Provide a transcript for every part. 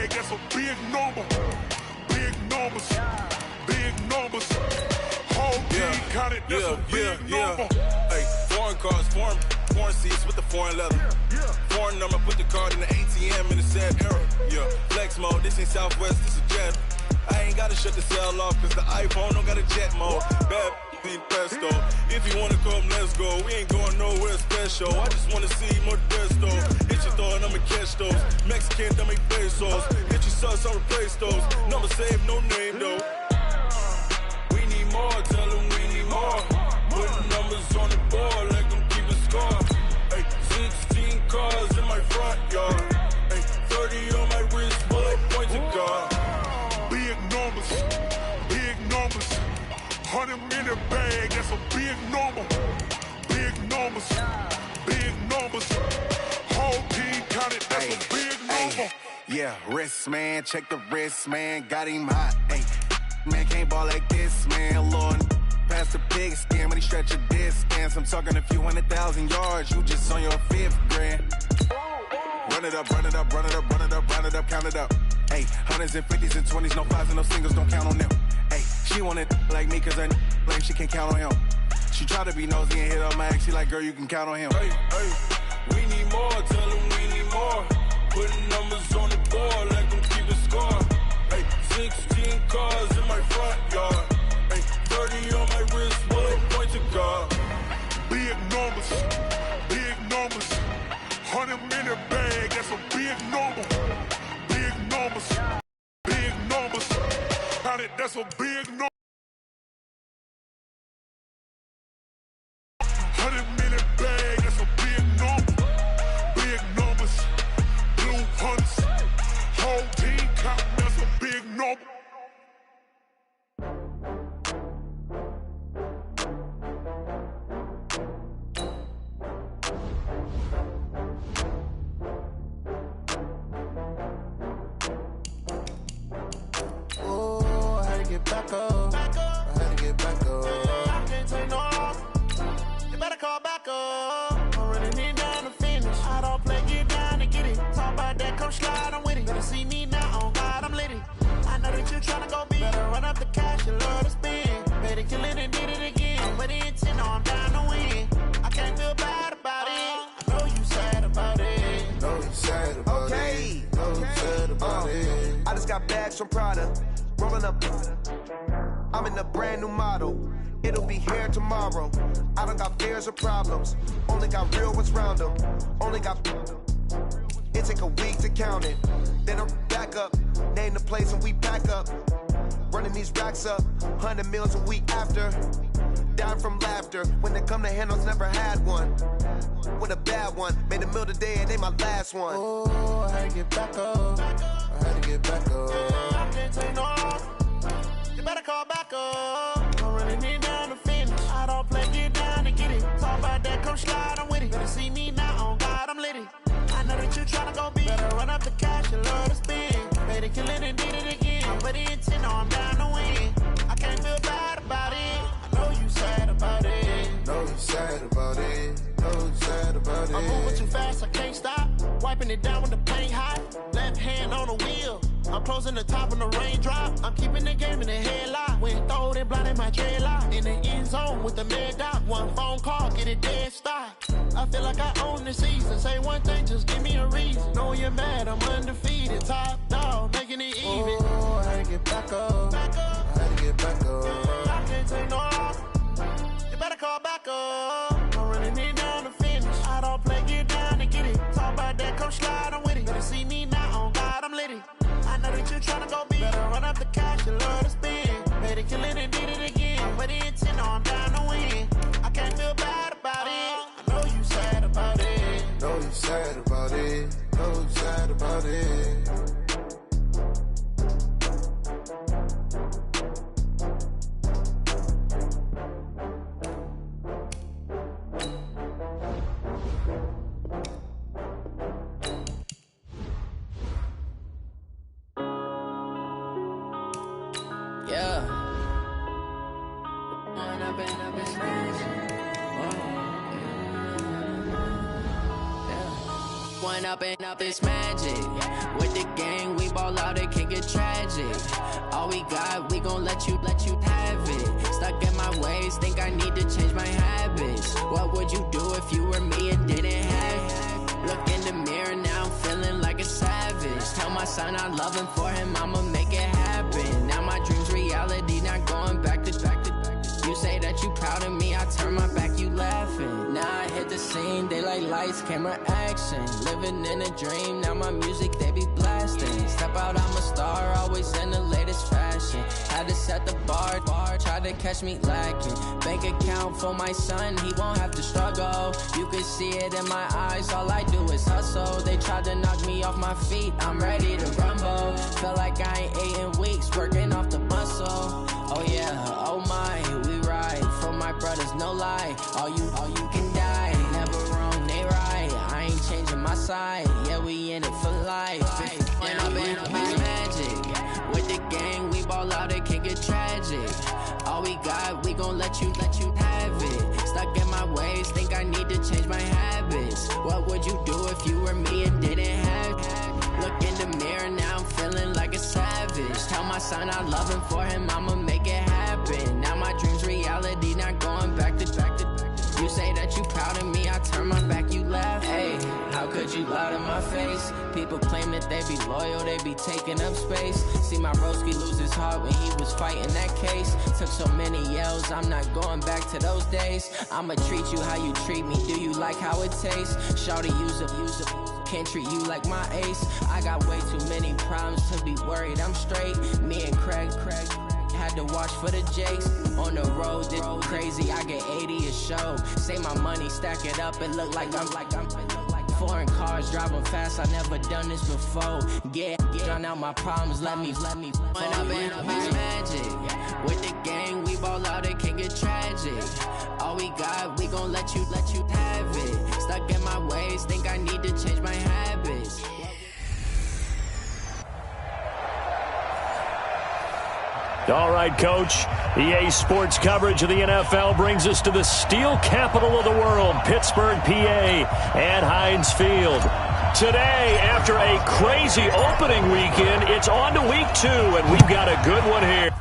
bag, that's a big number. Big numbers, big numbers. Whole team counted, that's a big number. Hey, foreign cars, foreign seats with the foreign leather. Foreign number, put the card in the ATM in the sad era. Yeah, flex mode, this ain't Southwest, this is Jet. I ain't gotta shut the cell off, cause the iPhone don't got a jet mode. Bad pesto. If you wanna come, let's go. We ain't going nowhere special. I just wanna see more pesto. Hit your throw and I'ma catch those. Mexican, dummy pesos. Hit your sus, I'll replace those. Number save, no name though. We need more, tell them we need more. Putting numbers on the board, let them keep a score. Hey, 16 cars in my front yard. Hey, 30 on my wrist, bullet point to God. Big numbers, big numbers. 100 in the bag, that's a big number. Big numbers, big numbers. Whole team counted, that's a big number. Yeah, wrist man, check the wrist man, got him hot. Ay, man can't ball like this, man. Lord, past the pig skin, when he stretch a distance. I'm talking a few 100,000 yards, you just on your 5th grand. Run it up, run it up, run it up, run it up, run it up, count it up. Ay, 100s and 50s and 20s, no 5s and no singles, don't count on them. Ay, she want it like me, cause her like she can't count on him. She try to be nosy and hit on my ex, she like, girl, you can count on him. Hey, hey, we need more, tell them we need more. Putting numbers on the board, let them keep a score. Hey, 16 cars in my front yard. Hey, 30 on my wrist, bullet point to God. Big numbers, big numbers. 100 in the bag, that's a big number. Big numbers, big numbers. Count it, that's a big number. 100 in the bag, that's a big number. Big numbers, blue hunts. Whole team count, that's a big number. Back up. I had to get back up. I can't take no loss. You better call back up. I'm running it down to finish. I don't play, get down to get it. Talk about that, come slide, I'm with it. Better see me now, on God, I'm lit it. I know that you're trying to go big. Better run up the cash, you love to spend. Better kill it and did it again. But the intent, no, I'm down to win. I can't feel bad about it. I know you sad about it. Know you sad about it. Know you sad about it. I just got bags from Prada. Rolling up, I'm in a brand new model. It'll be here tomorrow. I don't got fears or problems. Only got real ones round them. Only got. It take a week to count it. Then I'm back up. Name the place and we pack up. Running these racks up. 100 meals a week after. Down from laughter. When they come to handles, never had one. With a bad one. Made a meal today and they my last one. Oh, I had to get back up. I had to get back up. I can't take no loss. You better call back up. I'm running it down to finish. I don't play, get down to get it. Talk about that, come slide, I'm with it. Better see me now, on God, I'm lit it. I know that you tryna go big. Better run up the cash, you love to spend. Better kill it and did it again. But the intent, no, I'm down to win. I can't feel bad about it. I know you sad about it. Know you sad about it. Know you sad about it. I'm moving too fast, I can't stop. Wiping it down with the paint hot. Left hand on the wheel. I'm closing the top on the raindrop. I'm keeping the game in the headlock. When throwed and blinded my dreadlock. In the end zone with the mad dot. One phone call, get it dead stop. I feel like I own the season. Say one thing, just give me a reason. Know you're mad, I'm undefeated. Top dog, making it even. Oh, I had to get back up. I had to get back up. I can't take no loss. You better call back up. I'm running it down to finish. I don't play, get down to get it. Talk about that, come slide, I'm with it. Better see me now, on God, I'm lit it. I know that you're tryna go big. Better run up the cash, you love to spend. Better kill it and did it again. But the intent, no, I'm down to win. I can't feel bad about it. I know you sad about it. Know you sad about it. Know you sad about it. Yeah. Point up and up, it's magic. With the gang, we ball out, it can get tragic. All we got, we gon' let you have it. Stuck in my ways, think I need to change my habits. What would you do if you were me and didn't have it? Look in the mirror, now I'm feeling like a savage. Tell my son I love him, for him I'ma make it happen. Now my dream's reality, not going back to. You say that you proud of me, I turn my back, you laughing. Now I hit the scene, they like lights, camera, action. Living in a dream, now my music, they be blasting. Step out, I'm a star, always in the latest fashion. Had to set the bar, try to catch me lacking. Bank account for my son, he won't have to struggle. You can see it in my eyes, all I do is hustle. They tried to knock me off my feet, I'm ready to rumble. Feel like I ain't ate in weeks, working off the muscle. Oh yeah, oh my, we ride for my brothers, no lie. All you can die, never wrong, they right. I ain't changing my side, yeah, we in it for life. And I've been magic. With the gang, we ball out, it can get tragic. All we got, we gon' let you have it. Stuck in my ways, think I need to change my habits. What would you do if you were me and didn't have it? Look in the mirror, now I'm feeling like a savage. Tell my son I love him, for him I'ma make it happen. Now my dream's reality, not going back to. You say that you proud of me, I turn my back, you laugh. Hey, how could you lie to my face? People claim that they be loyal, they be taking up space. See my broski lose his heart when he was fighting that case. Took so many yells, I'm not going back to those days. I'ma treat you how you treat me, do you like how it tastes? Shawty, use a can't treat you like my ace. I got way too many problems to be worried, I'm straight. Me and Craig had to watch for the Jakes. On the road, this crazy, I get 80 a show. Say my money, stack it up, it look like I'm foreign cars, driving fast, I never done this before. Drown out my problems, let me point up and magic. With the gang, we ball out, it can get tragic. All we got, we gon' let you have it. Stuck in my ways, think I need to change my habits. All right, Coach. EA Sports coverage of the NFL brings us to the steel capital of the world, Pittsburgh, PA, at Heinz Field. Today, after a crazy opening weekend, it's on to week 2, and we've got a good one here.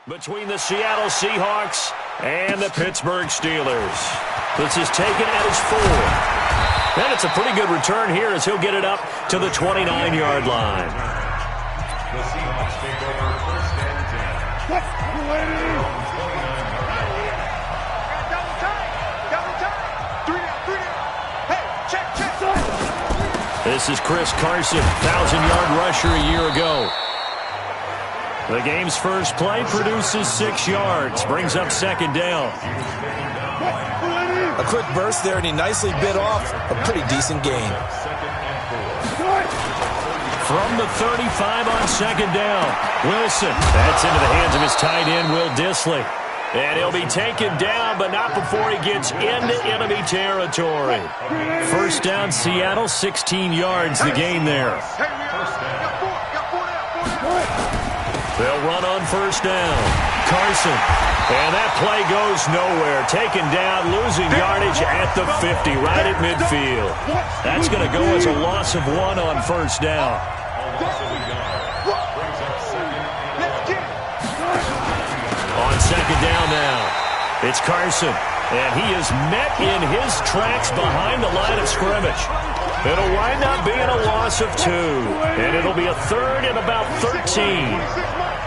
Between the Seattle Seahawks and the Pittsburgh Steelers. This is taken at his 4. And it's a pretty good return here as he'll get it up to the 29-yard line. The Seahawks take over first and 10. Double time. 3 down. Hey, check. This is Chris Carson, 1,000-yard rusher a year ago. The game's first play produces 6 yards, brings up second down. A quick burst there, and he nicely bit off a pretty decent gain. From the 35 on second down, Wilson. That's into the hands of his tight end, Will Dissly. And he'll be taken down, but not before he gets into enemy territory. First down, Seattle, 16 yards the gain there. They'll run on first down. Carson. And that play goes nowhere. Taken down, losing yardage at the 50, right at midfield. That's going to go as a loss of 1 on first down. On second down now, it's Carson. And he is met in his tracks behind the line of scrimmage. It'll wind up being a loss of 2. And it'll be a third and about 13.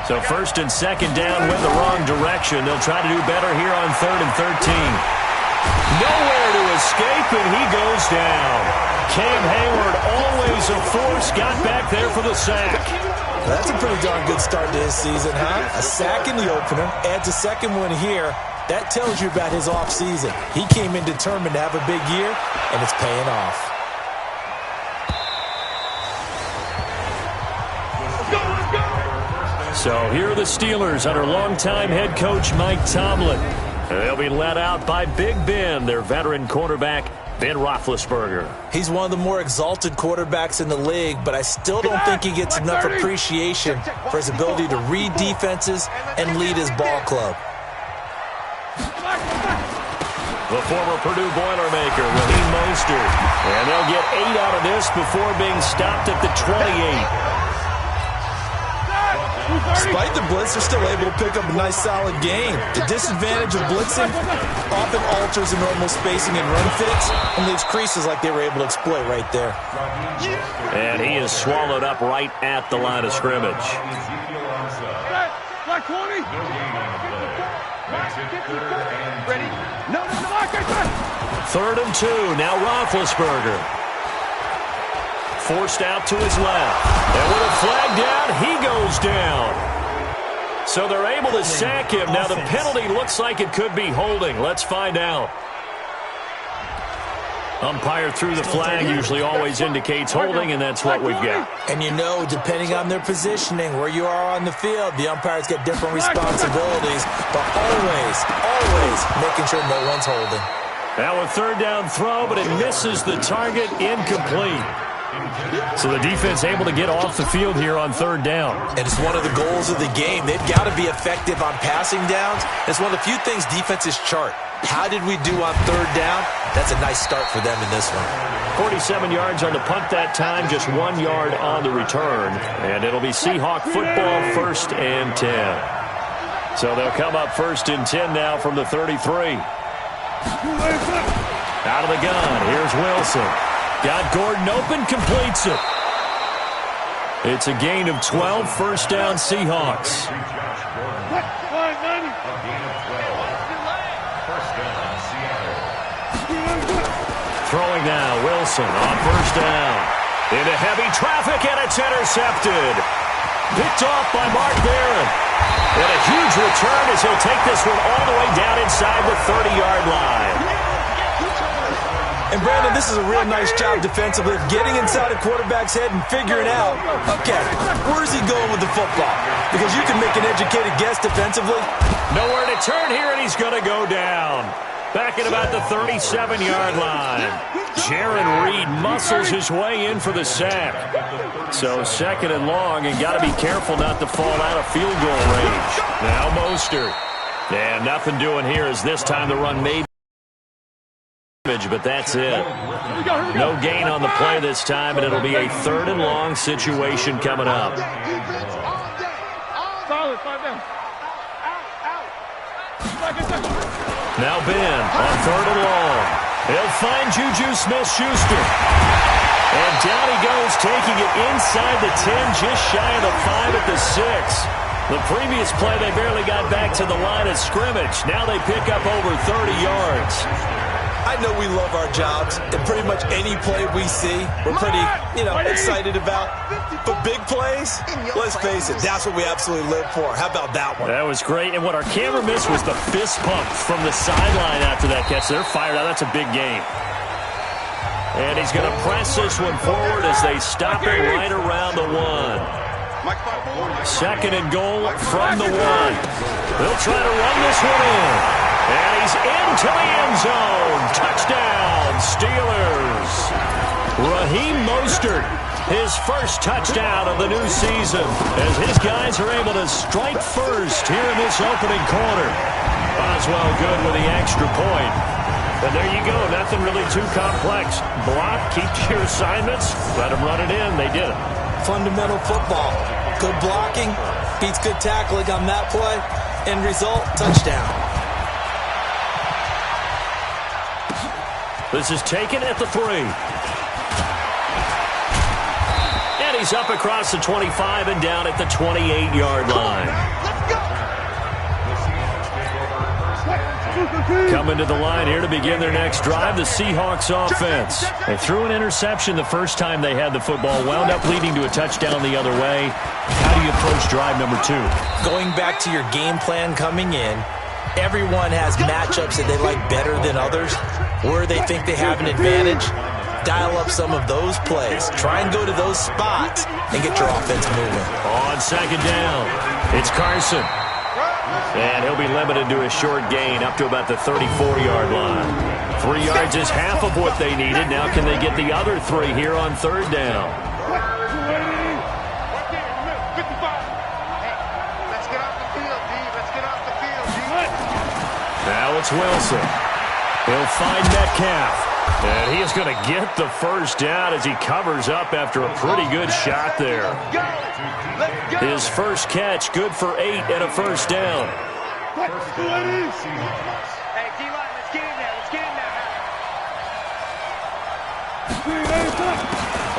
So first and second down went the wrong direction. They'll try to do better here on 3rd and 13. Nowhere to escape, and he goes down. Cam Hayward, always a force, got back there for the sack. That's a pretty darn good start to his season, huh? A sack in the opener, adds a second one here. That tells you about his offseason. He came in determined to have a big year, and it's paying off. So here are the Steelers under longtime head coach Mike Tomlin. They'll be led out by Big Ben, their veteran quarterback, Ben Roethlisberger. He's one of the more exalted quarterbacks in the league, but I still don't think he gets enough appreciation for his ability to read defenses and lead his ball club. The former Purdue Boilermaker, Raheem Mostert. And they'll get 8 out of this before being stopped at the 28. Despite the blitz, they're still able to pick up a nice, solid gain. The disadvantage of blitzing often alters the normal spacing and run fits and leaves creases like they were able to exploit right there. And he is swallowed up right at the line of scrimmage. Ready? No. 3rd and 2. Now Roethlisberger. Forced out to his left. And with a flag down, he goes down. So they're able to sack him. Now the penalty looks like it could be holding. Let's find out. Umpire threw the flag, usually always indicates holding, and that's what we've got. And you know, depending on their positioning, where you are on the field, the umpires get different responsibilities, but always making sure no one's holding. Now a 3rd down throw, but it misses the target, incomplete. So the defense able to get off the field here on 3rd down. And it's one of the goals of the game. They've got to be effective on passing downs. It's one of the few things defenses chart. How did we do on 3rd down? That's a nice start for them in this one. 47 yards on the punt that time, just 1 yard on the return. And it'll be Seahawk football, 1st and 10. So they'll come up 1st and 10 now from the 33. Out of the gun, here's Wilson. Got Gordon open, completes it. It's a gain of 12, 1st down Seahawks. Throwing now, Wilson on 1st down. Into heavy traffic, and it's intercepted. Picked off by Mark Barron. And a huge return as he'll take this one all the way down inside the 30-yard line. And, Brandon, this is a real nice job defensively of getting inside a quarterback's head and figuring out, okay, where's he going with the football? Because you can make an educated guess defensively. Nowhere to turn here, and he's going to go down. Back at about the 37-yard line. Jaron Reed muscles his way in for the sack. So 2nd and long, and got to be careful not to fall out of field goal range. Now Mostert. And nothing doing here as this time the run made. But that's it. No gain on the play this time, and it'll be a 3rd and long situation coming up. Now Ben on 3rd and long. He'll find Juju Smith-Schuster. And down he goes, taking it inside the 10, just shy of the 5 at the 6. The previous play, they barely got back to the line of scrimmage. Now they pick up over 30 yards. I know we love our jobs, and pretty much any play we see, we're pretty, excited about. But big plays, let's face it, that's what we absolutely live for. How about that one? That was great, and what our camera missed was the fist pump from the sideline after that catch. They're fired out. That's a big game. And he's going to press this one forward as they stop it right around the 1. 2nd and goal from the 1. They'll try to run this one in. And he's into the end zone. Touchdown, Steelers. Raheem Mostert, his first touchdown of the new season, as his guys are able to strike first here in this opening quarter. Boswell good with the extra point. And there you go, nothing really too complex. Block, keep to your assignments, let them run it in. They did it. Fundamental football. Good blocking, beats good tackling on that play. End result, touchdown. This is taken at the 3. And he's up across the 25 and down at the 28-yard line. Coming to the line here to begin their next drive, the Seahawks offense. They threw an interception the first time they had the football, wound up leading to a touchdown the other way. How do you approach drive number 2? Going back to your game plan coming in, everyone has matchups that they like better than others, where they think they have an advantage. Dial up some of those plays. Try and go to those spots and get your offense moving. On 2nd down, it's Carson. And he'll be limited to a short gain up to about the 34-yard line. 3 yards is half of what they needed. Now can they get the other 3 here on third down? Now it's Wilson. He'll find Metcalf. And he is going to get the first down as he covers up after a pretty good shot there. His first catch, good for 8 and a first down. Hey, D-line, let's get in there. Let's get in there.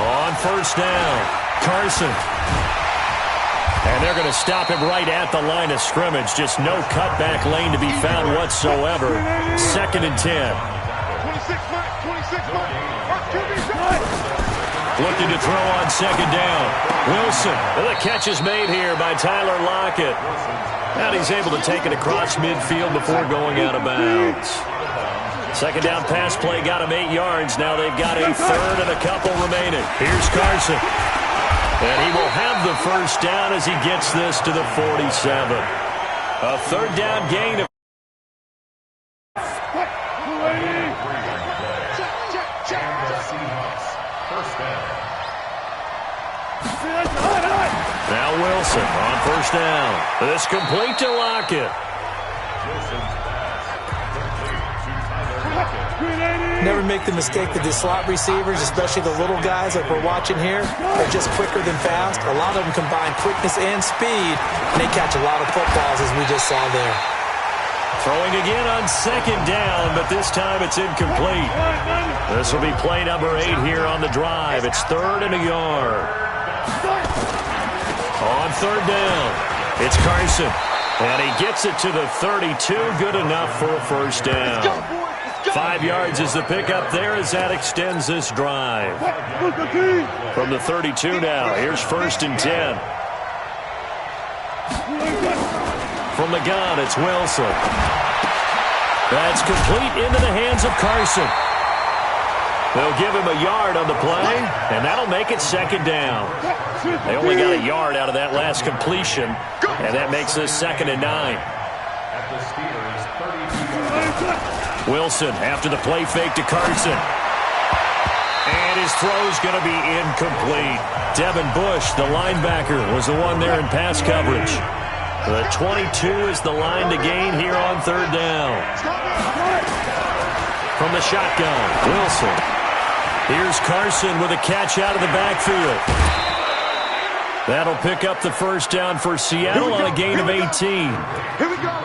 On first down, Carson. And they're going to stop him right at the line of scrimmage. Just no cutback lane to be found whatsoever. 2nd and 10. 26 Mike. Looking to throw on 2nd down. Wilson. The catch is made here by Tyler Lockett. And he's able to take it across midfield before going out of bounds. 2nd down pass play got him 8 yards. Now they've got a third and a couple remaining. Here's Carson. And he will have the first down as he gets this to the 47. A third down gain of now Wilson on first down. This complete to Lockett. Never make the mistake that the slot receivers, especially the little guys like we're watching here, are just quicker than fast. A lot of them combine quickness and speed, and they catch a lot of footballs, as we just saw there. Throwing again on 2nd down, but this time it's incomplete. This will be play number 8 here on the drive. It's 3rd and a yard. On 3rd down, it's Carson. And he gets it to the 32, good enough for a first down. 5 yards is the pickup there as that extends this drive. From the 32 now, here's 1st and 10. From the gun, it's Wilson. That's complete into the hands of Carson. They'll give him a yard on the play, and that'll make it 2nd down. They only got a yard out of that last completion, and that makes this 2nd and 9. Wilson after the play fake to Carson. And his throw's going to be incomplete. Devin Bush, the linebacker, was the one there in pass coverage. The 22 is the line to gain here on 3rd down. From the shotgun, Wilson. Here's Carson with a catch out of the backfield. That'll pick up the first down for Seattle on a gain of 18. Here we go.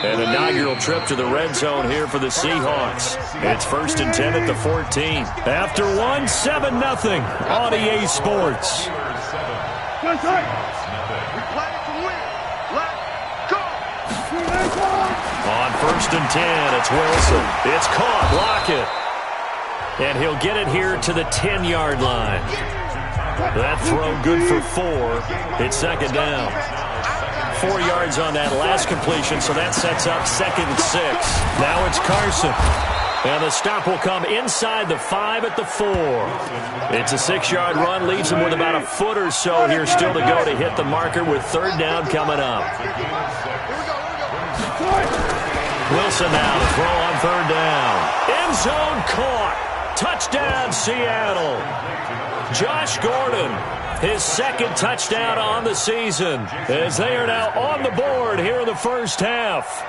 An inaugural trip to the red zone here for the Seahawks. It's 1st and 10 at the 14. After one, 7-0 on EA Sports. On 1st and 10, it's Wilson. It's caught. Lockett. And he'll get it here to the 10-yard line. That throw good for 4. It's 2nd down. 4 yards on that last completion, so that sets up 2nd and 6. Now it's Carson. And the stop will come inside the 5 at the 4. It's a 6-yard run, leaves him with about a foot or so here still to go to hit the marker with 3rd down coming up. Wilson now to throw on 3rd down. End zone caught. Touchdown, Seattle. Josh Gordon, his 2nd touchdown on the season, as they are now on the board here in the first half.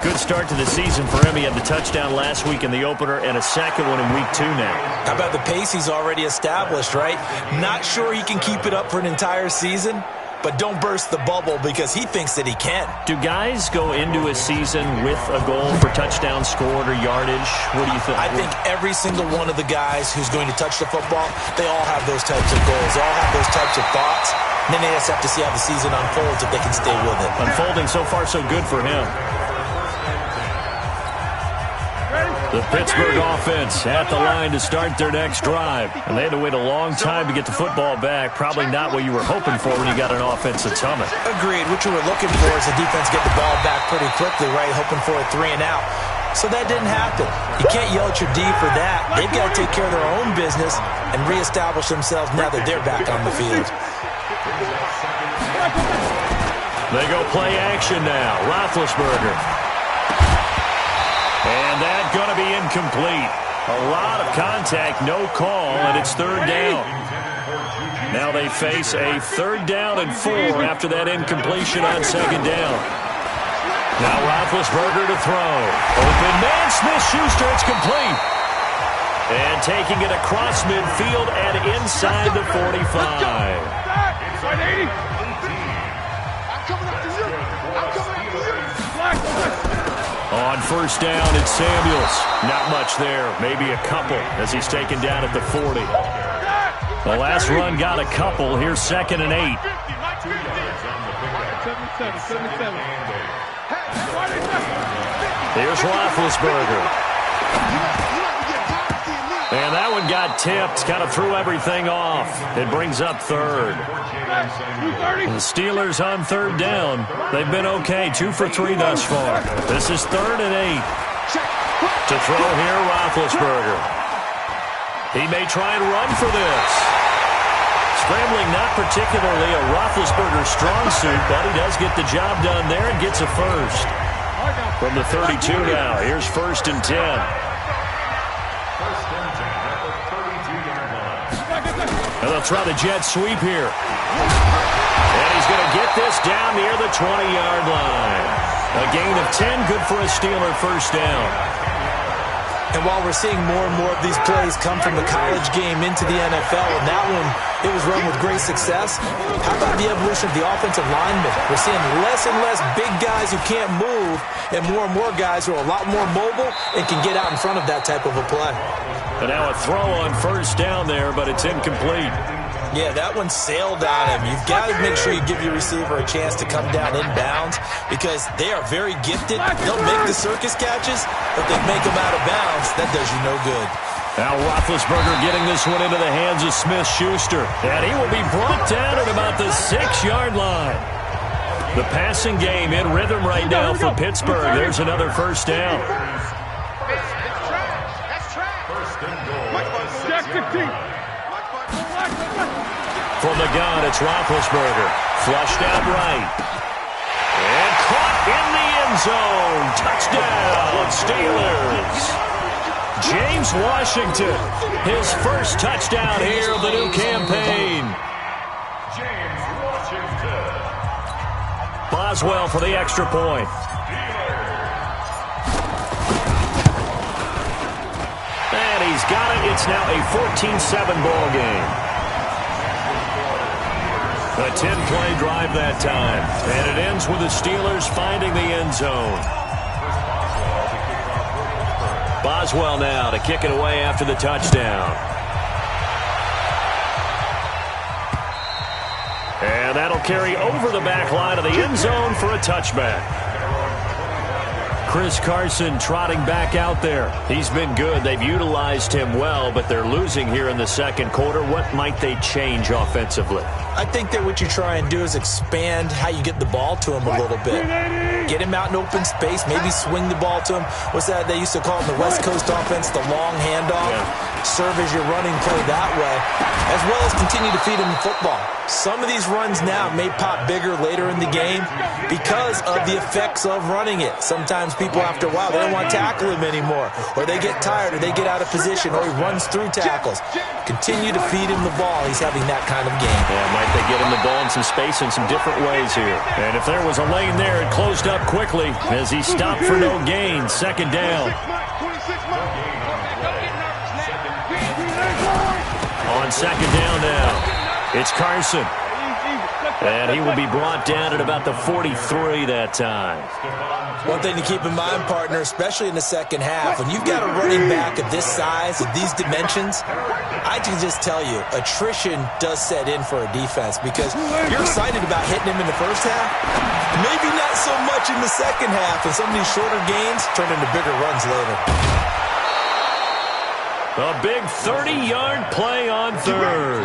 Good start to the season for him. He had the touchdown last week in the opener and a 2nd one in week 2 now. How about the pace he's already established, right? Not sure he can keep it up for an entire season, but don't burst the bubble because he thinks that he can. Do guys go into a season with a goal for touchdown scored or yardage? What do you think? I think every single one of the guys who's going to touch the football, they all have those types of goals. They all have those types of thoughts. And then they just have to see how the season unfolds if they can stay with it. Unfolding so far so good for him. The Pittsburgh offense at the line to start their next drive. And they had to wait a long time to get the football back. Probably not what you were hoping for when you got an offense that's humming. Agreed. What you were looking for is the defense get the ball back pretty quickly, right? Hoping for a 3 and out. So that didn't happen. You can't yell at your D for that. They've got to take care of their own business and reestablish themselves now that they're back on the field. They go play action now. Roethlisberger. And that's going to be incomplete. A lot of contact, no call, and it's third down. Now they face a 3rd down and 4 after that incompletion on 2nd down. Now Roethlisberger to throw. Open man, Smith-Schuster, it's complete. And taking it across midfield and inside the 45. Inside 80. I'm coming up to you. I'm coming up to you. On 1st down, it's Samuels. Not much there. Maybe a couple as he's taken down at the 40. The last run got a couple. Here's 2nd and 8. Here's Roethlisberger. And that one got tipped. Kind of threw everything off. It brings up 3rd. The Steelers on 3rd down. They've been okay. 2 for 3 thus far. This is 3rd and 8. To throw here, Roethlisberger. He may try and run for this. Scrambling not particularly a Roethlisberger strong suit, but he does get the job done there and gets a first. From the 32 now, here's 1st and 10. And they'll try the jet sweep here. And he's going to get this down near the 20-yard line. A gain of 10, good for a Steeler 1st down. And while we're seeing more and more of these plays come from the college game into the NFL, and that one, it was run with great success, how about the evolution of the offensive linemen? We're seeing less and less big guys who can't move and more guys who are a lot more mobile and can get out in front of that type of a play. And now a throw on 1st down there, but it's incomplete. Yeah, that one sailed on him. You've got to make sure you give your receiver a chance to come down inbounds because they are very gifted. They'll make the circus catches, but they make them out of bounds. That does you no good. Now Roethlisberger getting this one into the hands of Smith-Schuster. And he will be brought down at about the 6-yard line. The passing game in rhythm right now for Pittsburgh. There's another 1st down. From the gun, it's Roethlisberger. Flushed out right. And caught in the end zone. Touchdown, Steelers. James Washington, his first touchdown here of the new campaign. James Washington. Boswell for the extra point. And he's got it. It's now a 14-7 ball game. A 10-play drive that time. And it ends with the Steelers finding the end zone. Boswell now to kick it away after the touchdown. And that'll carry over the back line of the end zone for a touchback. Chris Carson trotting back out there. He's been good. They've utilized him well, but they're losing here in the 2nd quarter. What might they change offensively? I think that what you try and do is expand how you get the ball to him a little bit. Get him out in open space, maybe swing the ball to him. What's that they used to call in the West Coast offense, the long handoff? Yeah. Serve as your running play that way, as well as continue to feed him the football. Some of these runs now may pop bigger later in the game because of the effects of running it. Sometimes people, after a while, they don't want to tackle him anymore, or they get tired, or they get out of position, or he runs through tackles. Continue to feed him the ball. He's having that kind of game. Yeah, might they get him the ball in some space in some different ways here. And if there was a lane there, it closed up quickly as he stopped for no gain. 2nd down. On 2nd down now, it's Carson. And he will be brought down at about the 43 that time. One thing to keep in mind, partner, especially in the second half, when you've got a running back of this size, of these dimensions, I can just tell you, attrition does set in for a defense because you're excited about hitting him in the first half. Maybe not so much in the second half, and some of these shorter gains turn into bigger runs later. A big 30-yard play on 3rd.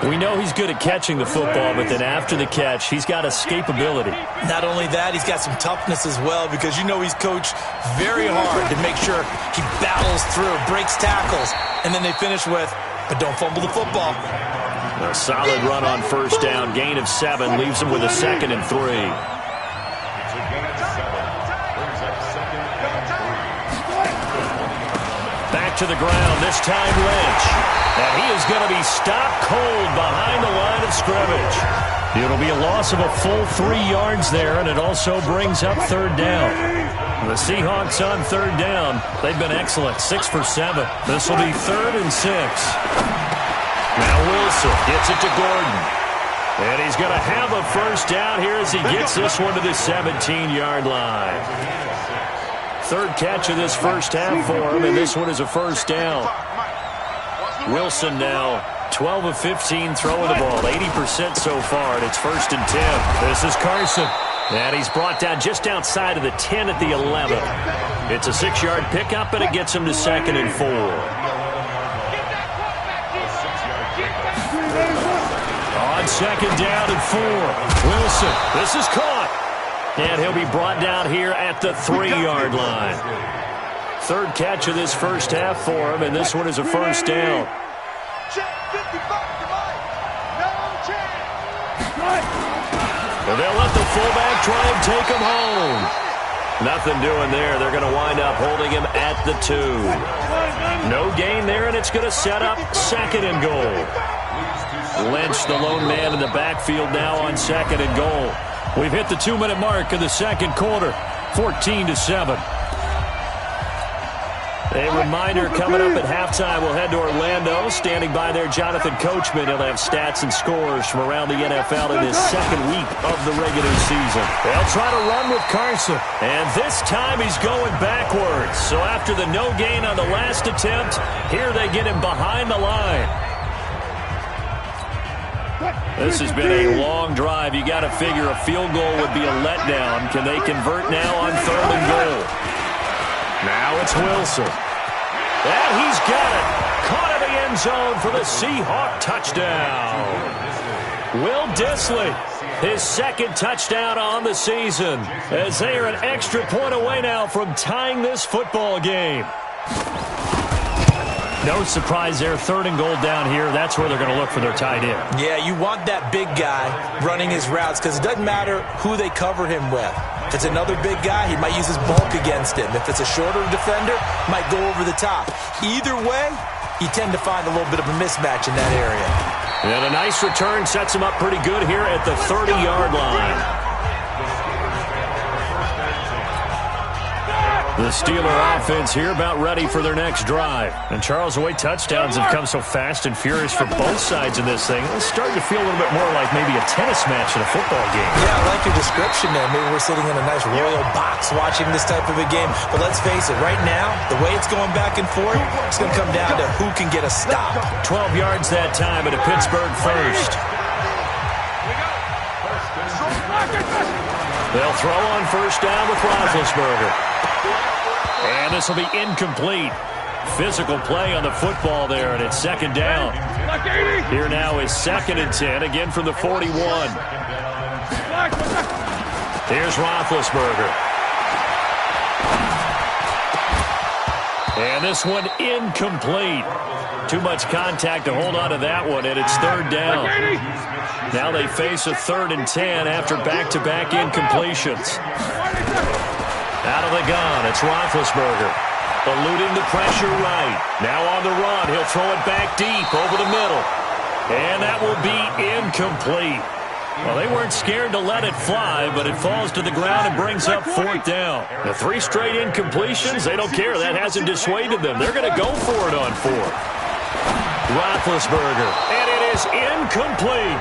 We know he's good at catching the football, but then after the catch, he's got escapability. Not only that, he's got some toughness as well because you know he's coached very hard to make sure he battles through, breaks tackles, and then they finish with, but don't fumble the football. A solid run on first down. Gain of 7 leaves him with a 2nd and 3. Back to the ground. This time Lynch. And he is going to be stopped cold behind the line of scrimmage. It'll be a loss of a full 3 yards there, and it also brings up 3rd down. The Seahawks on 3rd down. They've been excellent, 6 for 7. This will be 3rd and 6. Now Wilson gets it to Gordon. And he's going to have a first down here as he gets this one to the 17-yard line. 3rd catch of this first half for him, and this one is a first down. Wilson now 12 of 15 throwing the ball, 80% so far, and it's 1st and 10. This is Carson. And he's brought down just outside of the 10 at the 11. It's a 6-yard pickup, and it gets him to 2nd and 4. On 2nd down and 4. Wilson, this is caught. And he'll be brought down here at the 3-yard line. 3rd catch of this first half for him, and this one is a first down. And they'll let the fullback try and take him home. Nothing doing there. They're going to wind up holding him at the 2. No gain there, and it's going to set up 2nd and goal. Lynch, the lone man in the backfield now on 2nd and goal. We've hit the 2-minute mark of the 2nd quarter, 14-7. A reminder coming up at halftime, we'll head to Orlando. Standing by there, Jonathan Coachman. He'll have stats and scores from around the NFL in his 2nd week of the regular season. They'll try to run with Carson. And this time he's going backwards. So after the no gain on the last attempt, here they get him behind the line. This has been a long drive. You got to figure a field goal would be a letdown. Can they convert now on 3rd and goal? Now it's Wilson. And he's got it. Caught in the end zone for the Seahawk touchdown. Will Dissly, his 2nd touchdown on the season, as they are an extra point away now from tying this football game. No surprise there, 3rd and goal down here. That's where they're going to look for their tight end. Yeah, you want that big guy running his routes because it doesn't matter who they cover him with. If it's another big guy, he might use his bulk against him. If it's a shorter defender, might go over the top. Either way, you tend to find a little bit of a mismatch in that area. And a nice return sets him up pretty good here at the 30-yard line. The Steeler offense here about ready for their next drive. And Charles, the way touchdowns have come so fast and furious for both sides in this thing, it's starting to feel a little bit more like maybe a tennis match in a football game. Yeah, I like your description there. Maybe we're sitting in a nice royal box watching this type of a game. But let's face it, right now, the way it's going back and forth, it's going to come down to who can get a stop. 12 yards that time at a Pittsburgh first. They'll throw on first down with Roethlisberger. And this will be incomplete. Physical play on the football there, and it's 2nd down. Here now is 2nd and 10, again from the 41. Here's Roethlisberger. And this one incomplete. Too much contact to hold on to that one, and it's 3rd down. Now they face a 3rd and 10 after back-to-back incompletions. Out of the gun, it's Roethlisberger. Eluding the pressure right. Now on the run, he'll throw it back deep over the middle. And that will be incomplete. Well, they weren't scared to let it fly, but it falls to the ground and brings up 4th down. The 3 straight incompletions, they don't care. That hasn't dissuaded them. They're going to go for it on 4th. Roethlisberger, and it is incomplete.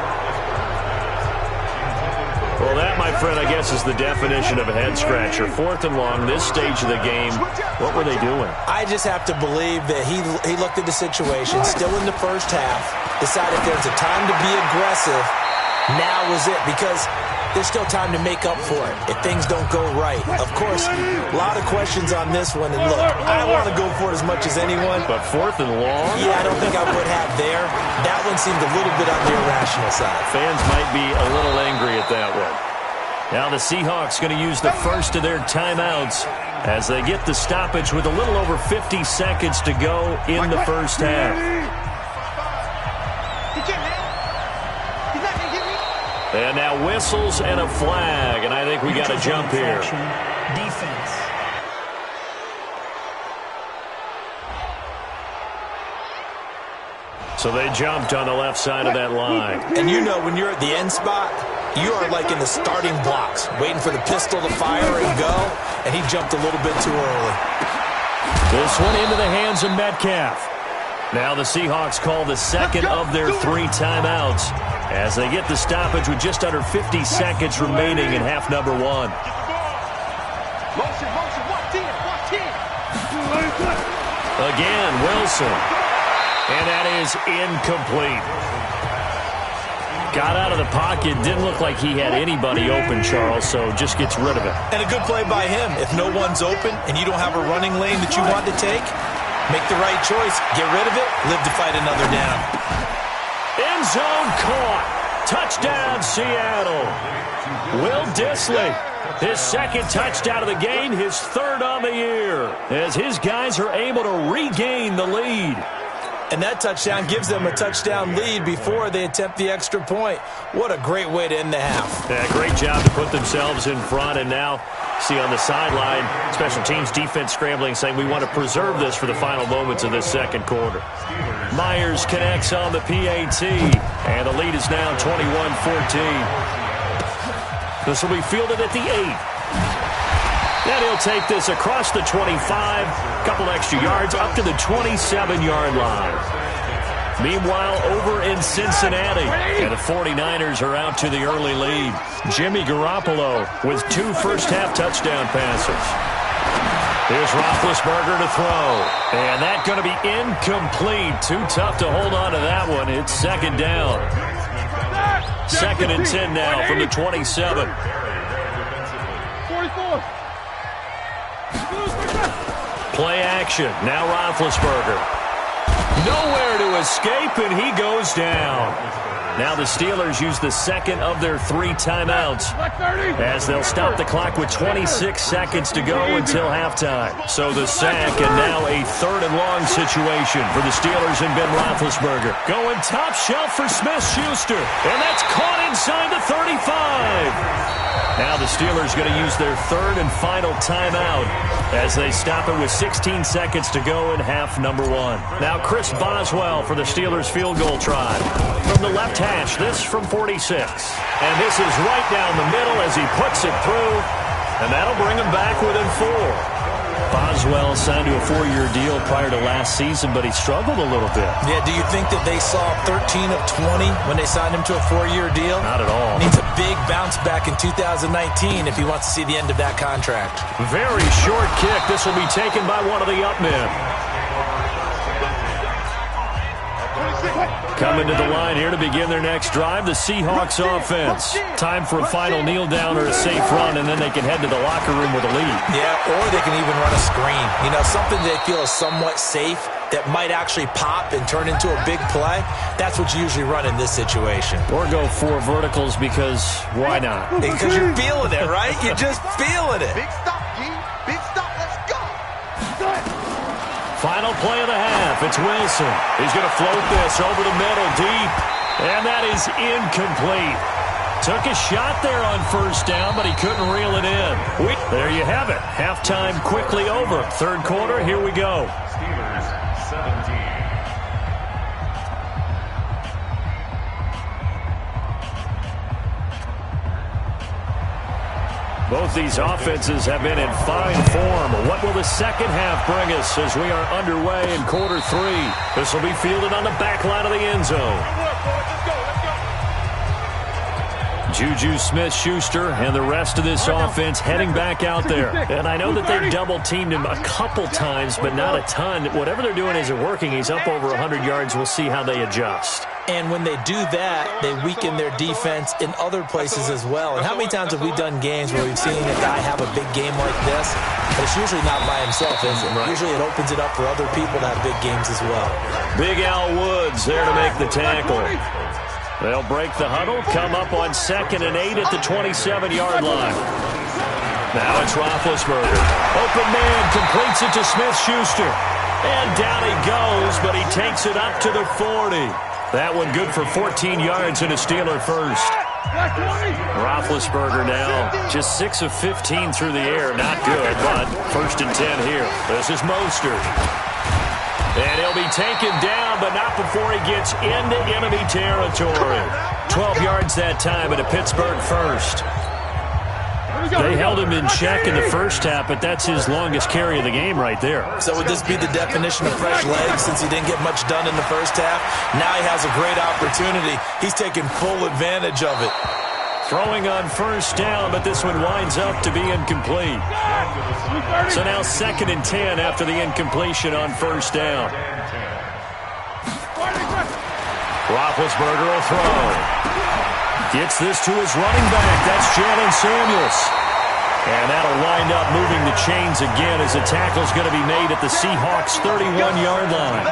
Well, that, my friend, I guess is the definition of a head-scratcher. 4th and long, this stage of the game. What were they doing? I just have to believe that he looked at the situation, still in the first half, decided there's a time to be aggressive. Now was it, because there's still time to make up for it if things don't go right. Of course, a lot of questions on this one. And look, I want to go for it as much as anyone. But 4th and long? Yeah, I don't think I would have there. That one seemed a little bit on the irrational side. Fans might be a little angry at that one. Now the Seahawks going to use the first of their timeouts as they get the stoppage with a little over 50 seconds to go in the first half. And now whistles and a flag, and I think we got a jump here. Defense. So they jumped on the left side of that line. And you know when you're at the end spot, you are like in the starting blocks, waiting for the pistol to fire and go, and he jumped a little bit too early. This one into the hands of Metcalf. Now the Seahawks call the second of their 3 timeouts as they get the stoppage with just under 50 seconds remaining in half number 1. Again, Wilson. And that is incomplete. Got out of the pocket. Didn't look like he had anybody open, Charles, so just gets rid of it. And a good play by him. If no one's open and you don't have a running lane that you want to take, make the right choice. Get rid of it. Live to fight another down. End zone caught. Touchdown, Seattle. Will Dissly, his second touchdown of the game, his third on the year, as his guys are able to regain the lead. And that touchdown gives them a touchdown lead before they attempt the extra point. What a great way to end the half. Yeah, great job to put themselves in front. And now, see on the sideline, special teams defense scrambling, saying we want to preserve this for the final moments of this second quarter. Myers connects on the PAT, and the lead is now 21-14. This will be fielded at the 8. Then he'll take this across the 25, couple extra yards, up to the 27-yard line. Meanwhile, over in Cincinnati, and the 49ers are out to the early lead. Jimmy Garoppolo with 2 first-half touchdown passes. Here's Roethlisberger to throw. And that's going to be incomplete. Too tough to hold on to that one. It's second down. 2nd and 10 now from the 27. 44. Play action. Now Roethlisberger. Nowhere to escape, and he goes down. Now the Steelers use the second of their 3 timeouts as they'll stop the clock with 26 seconds to go until halftime. So the sack, and now a 3rd and long situation for the Steelers and Ben Roethlisberger. Going top shelf for Smith-Schuster, and that's caught inside the 35. Now the Steelers going to use their 3rd and final timeout as they stop it with 16 seconds to go in half number 1. Now Chris Boswell for the Steelers field goal try. From the left hash, this from 46. And this is right down the middle as he puts it through, and that'll bring him back within 4. Boswell signed to a 4-year deal prior to last season, but he struggled a little bit. Yeah, do you think that they saw 13 of 20 when they signed him to a 4-year deal? Not at all. Needs a big bounce back in 2019 if he wants to see the end of that contract. Very short kick. This will be taken by one of the up men. Coming to the line here to begin their next drive, the Seahawks offense. Time for a final kneel down or a safe run, and then they can head to the locker room with a lead. Yeah, or they can even run a screen. You know, something they feel is somewhat safe that might actually pop and turn into a big play. That's what you usually run in this situation. Or go 4 verticals because why not? Because you're feeling it, right? You're just feeling it. Big stop, G. Big stop. Let's go. Final play of the half. It's Wilson. He's going to float this over the middle deep. And that is incomplete. Took a shot there on 1st down, but he couldn't reel it in. There you have it. Halftime quickly over. 3rd quarter, here we go. Steelers 17. Both these offenses have been in fine form. What will the second half bring us as we are underway in quarter 3? This will be fielded on the back line of the end zone. Juju Smith-Schuster and the rest of this offense heading back out there. And I know that they've double-teamed him a couple times, but not a ton. Whatever they're doing isn't working. He's up over 100 yards. We'll see how they adjust. And when they do that, they weaken their defense in other places as well. And how many times have we done games where we've seen a guy have a big game like this? But it's usually not by himself, is it? Right. Usually it opens it up for other people to have big games as well. Big Al Woods there to make the tackle. They'll break the huddle, come up on 2nd and 8 at the 27-yard line. Now it's Roethlisberger. Open man completes it to Smith-Schuster. And down he goes, but he takes it up to the 40. That one good for 14 yards and a Steeler first. Roethlisberger now just 6 of 15 through the air. Not good, but 1st and 10 here. This is Mostert. And he'll be taken down, but not before he gets into enemy territory. 12 yards that time at a Pittsburgh first. They held him in check in the first half, but that's his longest carry of the game right there. So would this be the definition of fresh legs since he didn't get much done in the first half? Now he has a great opportunity. He's taking full advantage of it. Throwing on 1st down, but this one winds up to be incomplete. So now 2nd and 10 after the incompletion on 1st down. Roethlisberger will throw. Gets this to his running back. That's Jalen Samuels. And that'll wind up moving the chains again as the tackle's going to be made at the Seahawks' 31-yard line.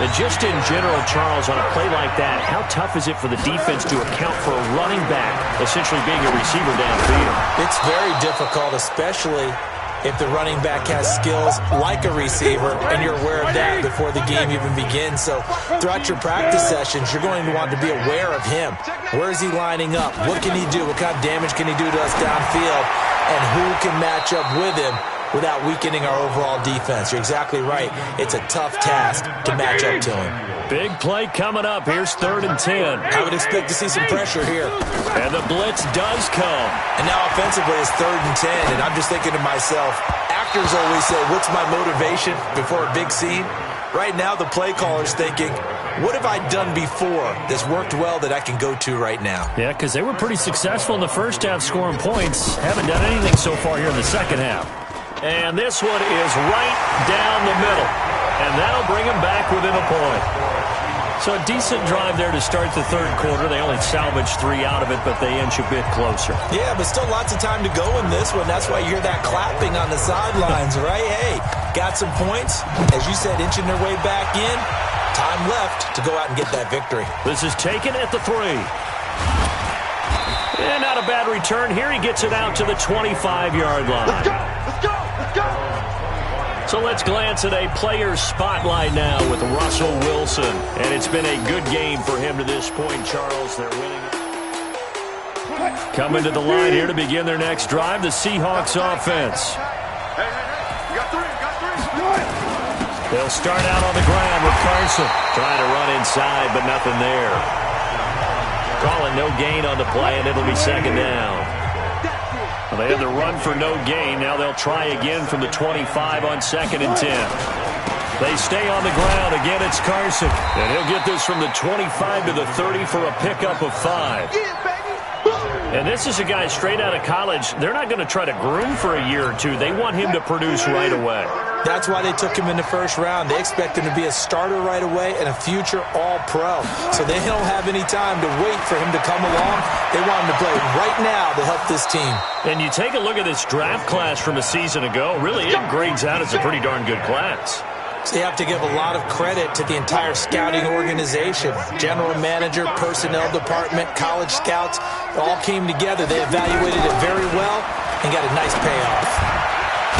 And just in general, Charles, on a play like that, how tough is it for the defense to account for a running back essentially being a receiver downfield? It's very difficult, especially if the running back has skills like a receiver, and you're aware of that before the game even begins. So throughout your practice sessions, you're going to want to be aware of him. Where is he lining up? What can he do? What kind of damage can he do to us downfield? And who can match up with him without weakening our overall defense? You're exactly right. It's a tough task to match up to him. Big play coming up. Here's 3rd and 10. I would expect to see some pressure here. And the blitz does come. And now offensively it's 3rd and 10. And I'm just thinking to myself, actors always say, what's my motivation before a big scene? Right now the play caller's thinking, what have I done before that's worked well that I can go to right now? Yeah, because they were pretty successful in the first half scoring points. Haven't done anything so far here in the second half. And this one is right down the middle. And that'll bring them back within a point. So a decent drive there to start the 3rd quarter. They only salvaged 3 out of it, but they inch a bit closer. Yeah, but still lots of time to go in this one. That's why you hear that clapping on the sidelines, right? Hey, got some points. As you said, inching their way back in. Time left to go out and get that victory. This is taken at the 3. And not a bad return here. He gets it out to the 25-yard line. Let's go! Let's go! Let's go! So let's glance at a player's spotlight now with Russell Wilson. And it's been a good game for him to this point, Charles. They're winning. Coming to the line here to begin their next drive, the Seahawks offense. You got 3. They'll start out on the ground with Carson. Trying to run inside, but nothing there. Calling no gain on the play, and it'll be 2nd down. Well, they had the run for no gain. Now they'll try again from the 25 on 2nd and 10. They stay on the ground. Again, it's Carson. And he'll get this from the 25 to the 30 for a pickup of 5. And this is a guy straight out of college. They're not going to try to groom for a year or two. They want him to produce right away. That's why they took him in the 1st round. They expect him to be a starter right away and a future all-pro. So they don't have any time to wait for him to come along. They want him to play right now to help this team. And you take a look at this draft class from a season ago. Really, it grades out as a pretty darn good class. So you have to give a lot of credit to the entire scouting organization. General manager, personnel department, college scouts, all came together. They evaluated it very well and got a nice payoff.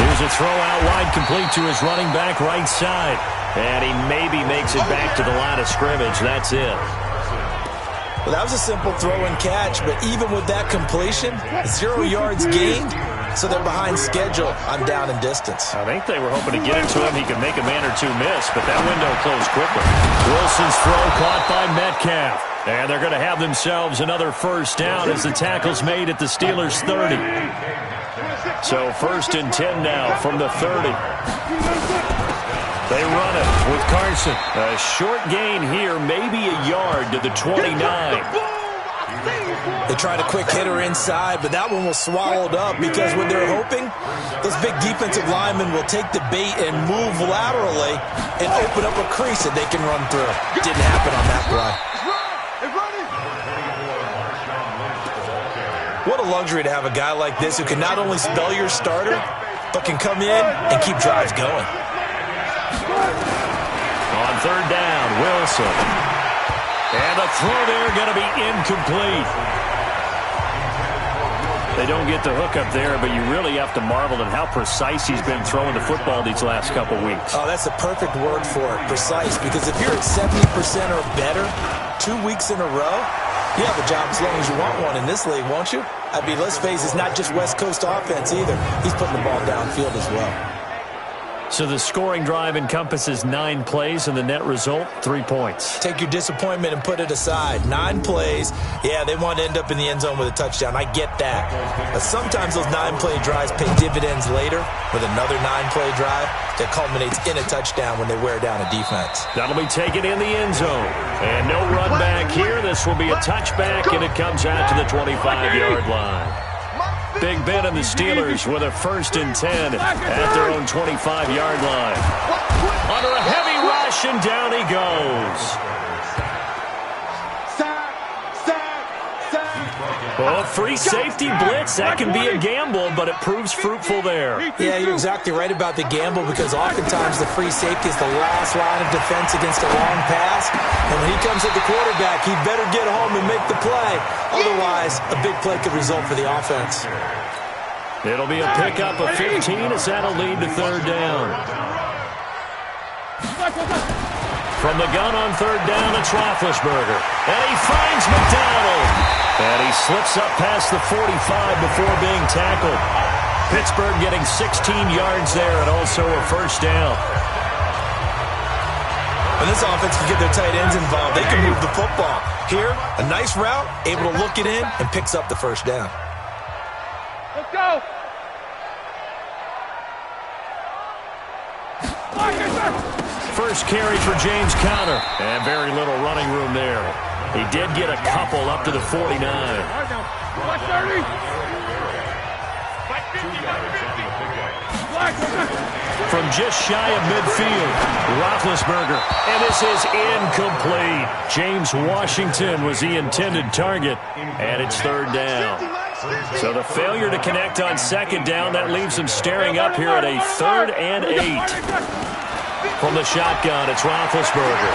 Here's a throw out wide, complete to his running back right side. And he maybe makes it back to the line of scrimmage. That's it. Well, that was a simple throw and catch, but even with that completion, 0 yards gained, so they're behind schedule on down and distance. I think they were hoping to get it to him. He could make a man or two miss, but that window closed quickly. Wilson's throw caught by Metcalf. And they're going to have themselves another 1st down as the tackle's made at the Steelers' 30. So 1st and 10 now from the 30. They run it with Carson. A short gain here, maybe a yard to the 29. They tried a quick hitter inside, but that one was swallowed up because when they're hoping, those big defensive linemen will take the bait and move laterally and open up a crease that they can run through. Didn't happen on that play. What a luxury to have a guy like this who can not only spell your starter, but can come in and keep drives going. On 3rd down, Wilson. And the throw there going to be incomplete. They don't get the hook up there, but you really have to marvel at how precise he's been throwing the football these last couple weeks. Oh, that's the perfect word for it, precise, because if you're at 70% or better, 2 weeks in a row? You have a job as long as you want one in this league, won't you? I mean, let's face it, it's not just West Coast offense either. He's putting the ball downfield as well. So the scoring drive encompasses 9 plays, and the net result, 3 points. Take your disappointment and put it aside. 9 plays. Yeah, they want to end up in the end zone with a touchdown. I get that. But sometimes those 9-play drives pay dividends later with another 9-play drive that culminates in a touchdown when they wear down a defense. That'll be taken in the end zone. And no run back here. This will be a touchback, and it comes out to the 25-yard line. Big Ben and the Steelers with a 1st and 10 at their own 25-yard line. Under a heavy rush, and down he goes. Oh, free safety blitz. That can be a gamble, but it proves fruitful there. Yeah, you're exactly right about the gamble, because oftentimes the free safety is the last line of defense against a long pass. And when he comes at the quarterback, he better get home and make the play. Otherwise, a big play could result for the offense. It'll be a pickup of 15 as that'll lead to 3rd down. From the gun on 3rd down, it's Roethlisberger. And he finds McDonald. And he slips up past the 45 before being tackled. Pittsburgh getting 16 yards there and also a 1st down. When this offense can get their tight ends involved, they can move the football. Here, a nice route, able to look it in, and picks up the 1st down. Let's go. First carry for James Conner. And very little running room there. He did get a couple up to the 49. From just shy of midfield, Roethlisberger. And this is incomplete. James Washington was the intended target. And it's 3rd down. So the failure to connect on 2nd down, that leaves them staring up here at a 3rd and 8. From the shotgun, it's Roethlisberger.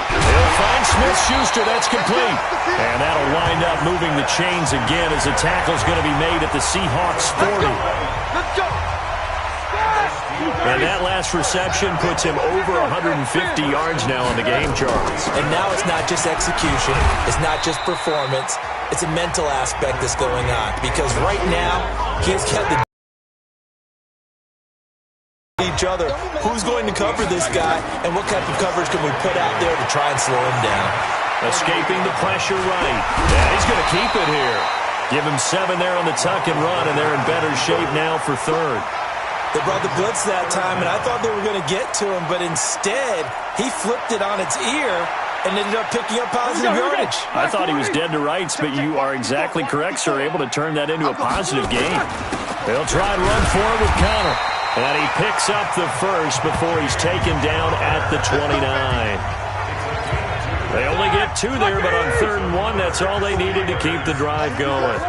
He'll find Smith-Schuster. That's complete. And that'll wind up moving the chains again as the tackle's going to be made at the Seahawks 40. And that last reception puts him over 150 yards now on the game, Charles. And now it's not just execution. It's not just performance. It's a mental aspect that's going on. Because right now, he's kept the each other. Who's going to cover this guy, and what type of coverage can we put out there to try and slow him down? Escaping the pressure right. Yeah, he's going to keep it here. Give him 7 there on the tuck and run, and they're in better shape now for 3rd. They brought the blitz that time, and I thought they were going to get to him, but instead, he flipped it on its ear and ended up picking up positive yardage. I thought he was dead to rights, but you are exactly correct, sir, able to turn that into a positive gain. They'll try and run forward with Conner. And he picks up the 1st before he's taken down at the 29. They only get 2 there, but on 3rd and 1, that's all they needed to keep the drive going.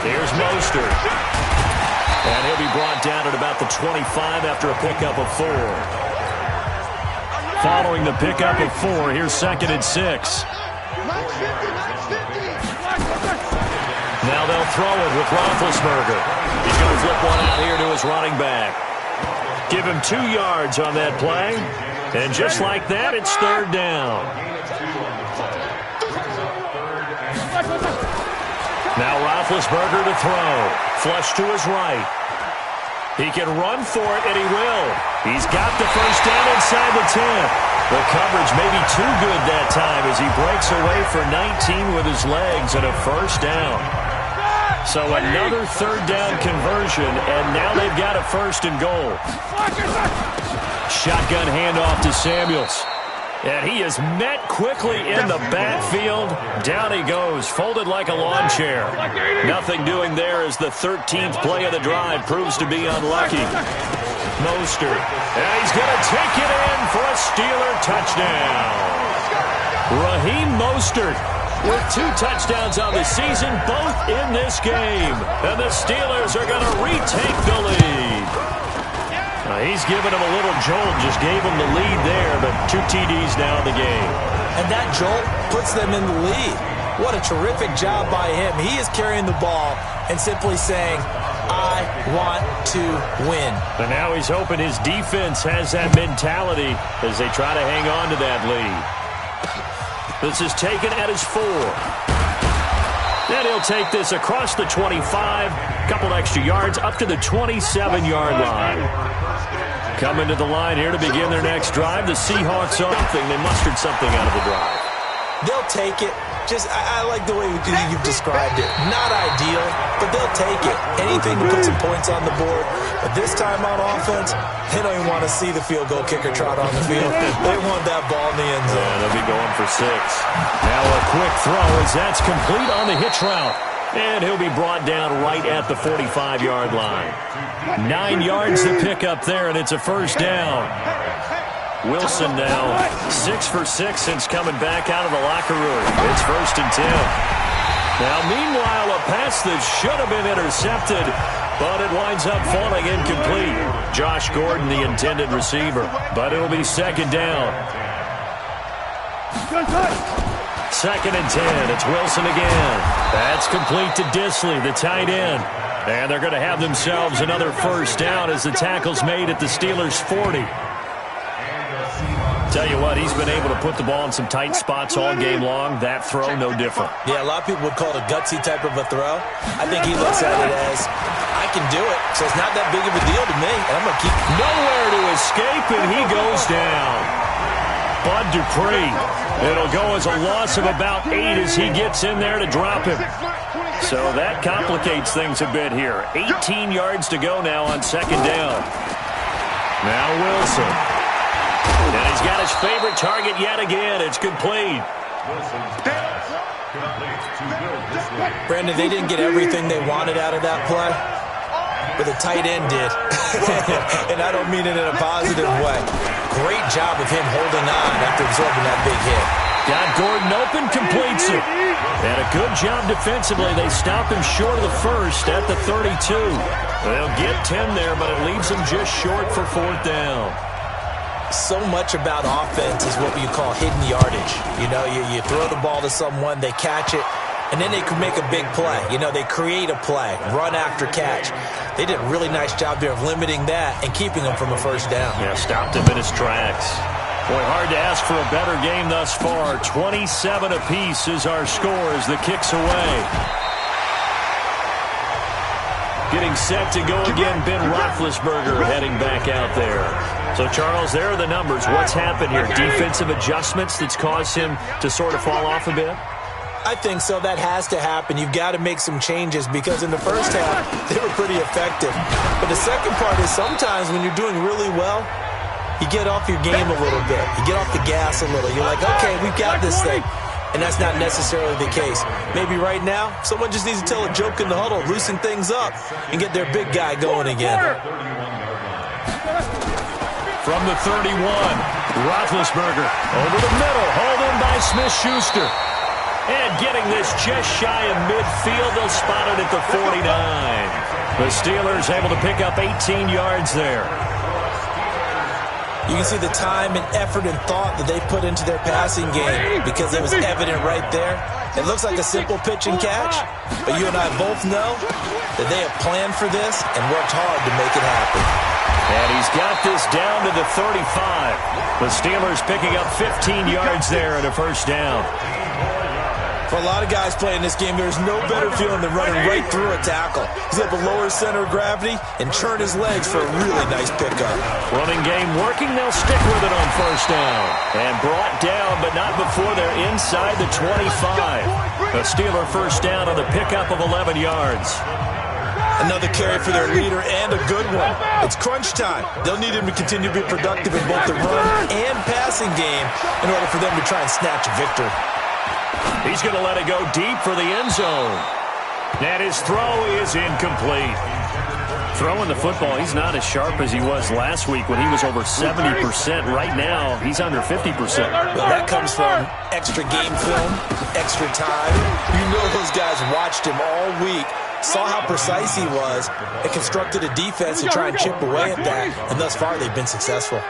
Here's Mostert. And he'll be brought down at about the 25 after a pickup of 4. Following the pickup of 4, here's 2nd and 6. Now they'll throw it with Roethlisberger. He's going to flip one out here to his running back. Give him 2 yards on that play. And just like that, it's 3rd down. Now Roethlisberger to throw. Flush to his right. He can run for it, and he will. He's got the 1st down inside the 10. The coverage may be too good that time as he breaks away for 19 with his legs and a 1st down. So another 3rd down conversion, and now they've got a 1st and goal. Shotgun handoff to Samuels. And he is met quickly in the backfield. Down he goes, folded like a lawn chair. Nothing doing there as the 13th play of the drive proves to be unlucky. Mostert. And he's going to take it in for a Steeler touchdown. Raheem Mostert with 2 touchdowns on the season, both in this game. And the Steelers are going to retake the lead. He's given him a little jolt, just gave him the lead there, but 2 TDs now in the game. And that jolt puts them in the lead. What a terrific job by him. He is carrying the ball and simply saying, I want to win. And now he's hoping his defense has that mentality as they try to hang on to that lead. This is taken at his 4. Then he'll take this across the 25, couple extra yards, up to the 27-yard line. Coming to the line here to begin their next drive. The Seahawks are something. They mustered something out of the drive. They'll take it. I like the way you've described it. Not ideal, but they'll take it. Anything to put some points on the board. But this time on offense, they don't even want to see the field goal kicker trot on the field. They want that ball in the end zone. Yeah, they'll be going for 6. Now a quick throw as that's complete on the hitch route. And he'll be brought down right at the 45-yard line. 9 yards to pick up there, and it's a first down. Wilson now 6 for 6 since coming back out of the locker room. It's 1st and 10. Now, meanwhile, a pass that should have been intercepted, but it winds up falling incomplete. Josh Gordon, the intended receiver, but it'll be 2nd down. 2nd and 10. It's Wilson again. That's complete to Disley, the tight end. And they're going to have themselves another first down as the tackle's made at the Steelers' 40. Tell you what, he's been able to put the ball in some tight spots all game long. That throw, no different. Yeah, a lot of people would call it a gutsy type of a throw. I think he looks at it as, I can do it, so it's not that big of a deal to me, and I'm going to keep nowhere to escape, and he goes down. Bud Dupree. It'll go as a loss of about 8 as he gets in there to drop him. So that complicates things a bit here. 18 yards to go now on 2nd down. Now Wilson. And he's got his favorite target yet again. It's complete. Brandon, they didn't get everything they wanted out of that play, but the tight end did. And I don't mean it in a positive way. Great job of him holding on after absorbing that big hit. Got Gordon open, completes it. And a good job defensively. They stop him short of the first at the 32. They'll get 10 there, but it leaves them just short for 4th down. So much about offense is what you call hidden yardage. You know, you throw the ball to someone, they catch it, and then they can make a big play. You know, they create a play, run after catch. They did a really nice job there of limiting that and keeping them from a first down. Yeah, stopped him in his tracks. Boy, hard to ask for a better game thus far. 27 apiece is our score as the kick's away. Getting set to go again, Ben Roethlisberger heading back out there. So, Charles, there are the numbers. What's happened here? Defensive adjustments that's caused him to sort of fall off a bit? I think so. That has to happen. You've got to make some changes because in the first half, they were pretty effective. But the second part is sometimes when you're doing really well, you get off your game a little bit. You get off the gas a little. You're like, okay, we've got this thing. And that's not necessarily the case. Maybe right now, someone just needs to tell a joke in the huddle, loosen things up, and get their big guy going again. From the 31, Roethlisberger over the middle, hauled in by Smith-Schuster. And getting this just shy of midfield, they'll spot it at the 49. The Steelers able to pick up 18 yards there. You can see the time and effort and thought that they put into their passing game because it was evident right there. It looks like a simple pitch and catch, but you and I both know that they have planned for this and worked hard to make it happen. And he's got this down to the 35. The Steelers picking up 15 yards there and a first down. For a lot of guys playing this game, there's no better feeling than running right through a tackle. He's able to lower his center of gravity and turn his legs for a really nice pickup. Running game working, they'll stick with it on first down. And brought down, but not before they're inside the 25. A Steeler first down on the pickup of 11 yards. Another carry for their leader and a good one. It's crunch time. They'll need him to continue to be productive in both the run and passing game in order for them to try and snatch a victory. He's going to let it go deep for the end zone. And his throw is incomplete. Throwing the football, he's not as sharp as he was last week when he was over 70%. Right now, he's under 50%. Well, that comes from extra game film, extra time. You know those guys watched him all week, saw how precise he was, and constructed a defense to try and chip away at that. And thus far, they've been successful.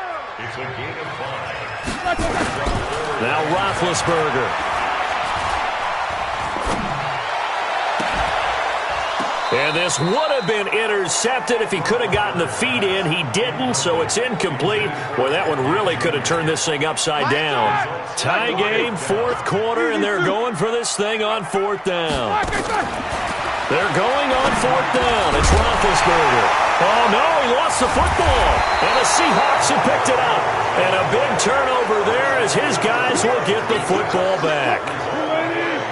Now Roethlisberger. And this would have been intercepted if he could have gotten the feet in. He didn't, so it's incomplete. Boy, that one really could have turned this thing upside down. Tie game, fourth quarter, and they're going for this thing on fourth down. They're going on fourth down. It's Roethlisberger. Oh, no, he lost the football. And the Seahawks have picked it up. And a big turnover there as his guys will get the football back.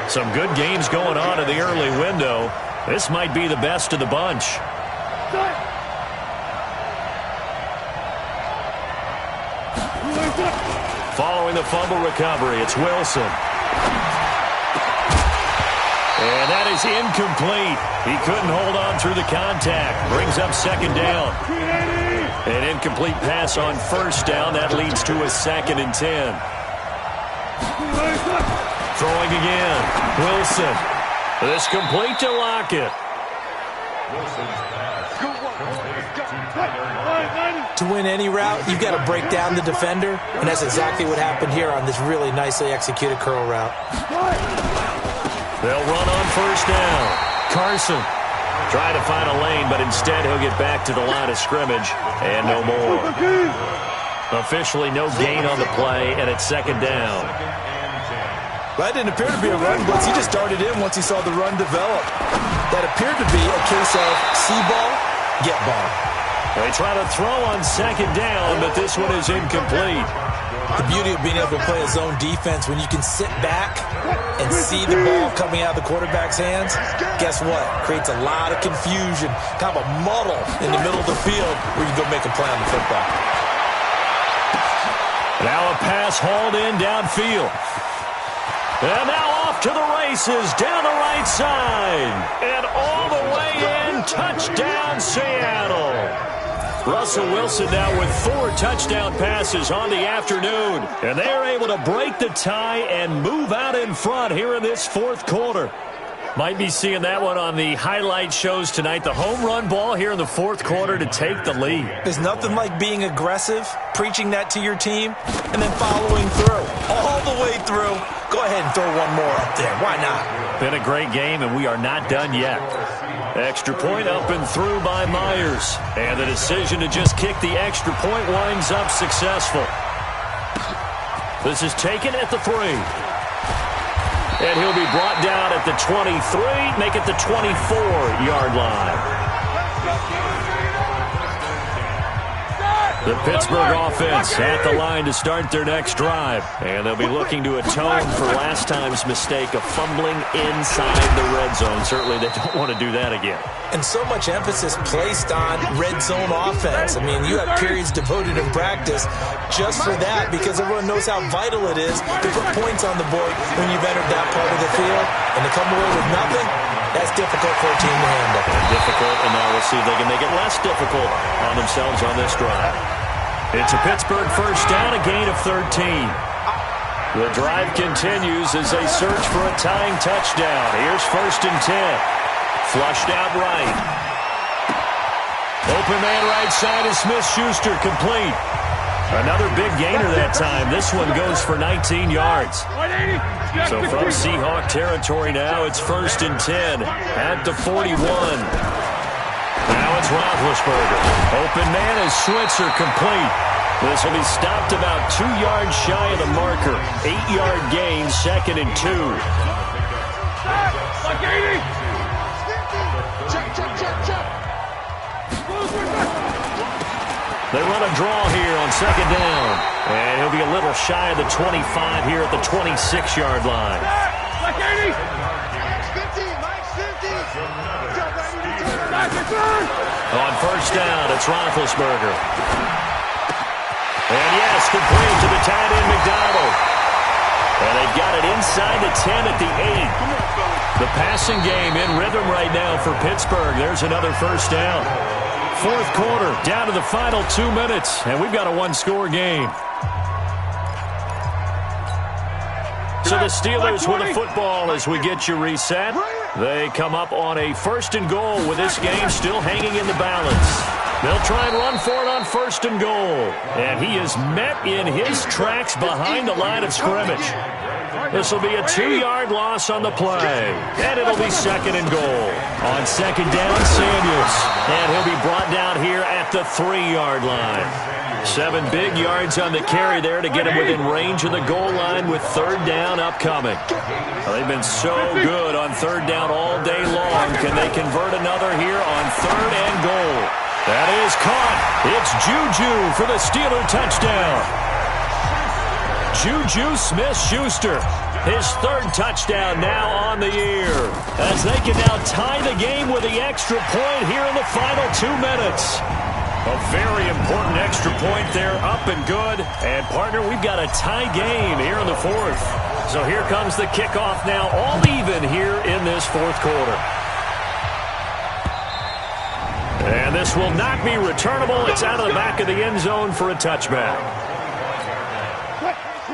Some good games going on in the early window. This might be the best of the bunch. Following the fumble recovery, it's Wilson. And that is incomplete. He couldn't hold on through the contact. Brings up second down. An incomplete pass on first down. That leads to a 2nd and 10. Throwing again. Wilson. This complete to Lockett. To win any route, you've got to break down the defender, and that's exactly what happened here on this really nicely executed curl route. They'll run on first down. Carson trying to find a lane, but instead he'll get back to the line of scrimmage, and no more. Officially no gain on the play, and it's second down. That didn't appear to be a run blitz. He just darted in once he saw the run develop. That appeared to be a case of see ball, get ball. They try to throw on second down, but this one is incomplete. The beauty of being able to play a zone defense when you can sit back and see the ball coming out of the quarterback's hands, guess what? Creates a lot of confusion, kind of a muddle in the middle of the field where you go make a play on the football. Now a pass hauled in downfield. And now off to the races down the right side. And all the way in, touchdown Seattle. Russell Wilson now with 4 touchdown passes on the afternoon. And they are able to break the tie and move out in front here in this fourth quarter. Might be seeing that one on the highlight shows tonight. The home run ball here in the fourth quarter to take the lead. There's nothing like being aggressive, preaching that to your team, and then following through. All the way through. Go ahead and throw one more up there. Why not? Been a great game, and we are not done yet. Extra point up and through by Myers. And the decision to just kick the extra point winds up successful. This is taken at the 3. And he'll be brought down at the 23, make it the 24-yard line. The Pittsburgh offense at the line to start their next drive. And they'll be looking to atone for last time's mistake of fumbling inside the red zone. Certainly they don't want to do that again. And so much emphasis placed on red zone offense. I mean, you have periods devoted in practice just for that because everyone knows how vital it is to put points on the board when you've entered that part of the field. And to come away with nothing, that's difficult for a team to handle. Difficult, and now we'll see if they can make it less difficult on themselves on this drive. It's a Pittsburgh first down, a gain of 13. The drive continues as they search for a tying touchdown. Here's 1st and 10. Flushed out right. Open man right side is Smith-Schuster, complete. Another big gainer that time. This one goes for 19 yards. So from Seahawk territory now, it's 1st and 10 at the 41. Now it's Roethlisberger. Open man is Switzer, complete. This will be stopped about 2 yards shy of the marker. 8-yard gain, 2nd and 2. They run a draw here on 2nd down. And he'll be a little shy of the 25 here at the 26-yard line. On 1st down, it's Roethlisberger. And yes, complete to the tight end McDonald. And they've got it inside the 10 at the 8. The passing game in rhythm right now for Pittsburgh. There's another 1st down. Fourth quarter, down to the final 2 minutes, and we've got a 1-score game. So the Steelers with the football as we get you reset. They come up on a 1st and goal with this game still hanging in the balance. They'll try and run for it on 1st and goal. And he is met in his tracks behind the line of scrimmage. This will be a 2-yard loss on the play. And it'll be second and goal. On second down, Samuels. And he'll be brought down here at the 3-yard line. 7 big yards on the carry there to get him within range of the goal line with third down upcoming. Well, they've been so good on third down all day long. Can they convert another here on third and goal? That is caught. It's Juju for the Steeler touchdown. Juju Smith-Schuster, his third touchdown now on the year, as they can now tie the game with the extra point here in the final 2 minutes. A very important extra point there, up and good. And, partner, we've got a tie game here in the fourth. So here comes the kickoff now, all even here in this fourth quarter. And this will not be returnable. It's out of the back of the end zone for a touchback.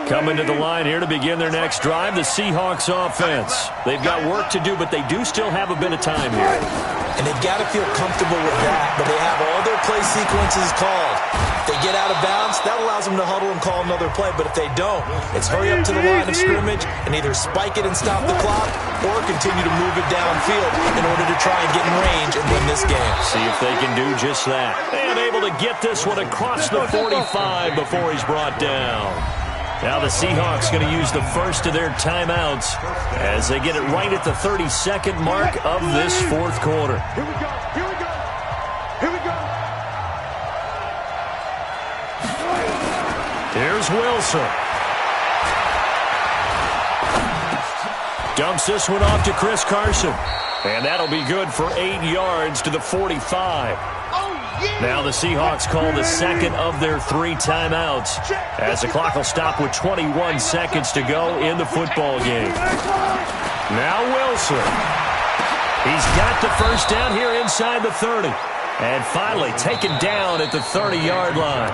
Coming to the line here to begin their next drive, the Seahawks offense. They've got work to do, but they do still have a bit of time here. And they've got to feel comfortable with that, but they have all their play sequences called. If they get out of bounds, that allows them to huddle and call another play, but if they don't, it's hurry up to the line of scrimmage and either spike it and stop the clock or continue to move it downfield in order to try and get in range and win this game. See if they can do just that. And able to get this one across the 45 before he's brought down. Now the Seahawks going to use the first of their timeouts as they get it right at the 32nd mark of this fourth quarter. Here we go. Here we go. Here we go. Here's Wilson. Dumps this one off to Chris Carson. And that'll be good for 8 yards to the 45. Now the Seahawks call the second of their 3 timeouts as the clock will stop with 21 seconds to go in the football game. Now Wilson. He's got the first down here inside the 30. And finally taken down at the 30-yard line.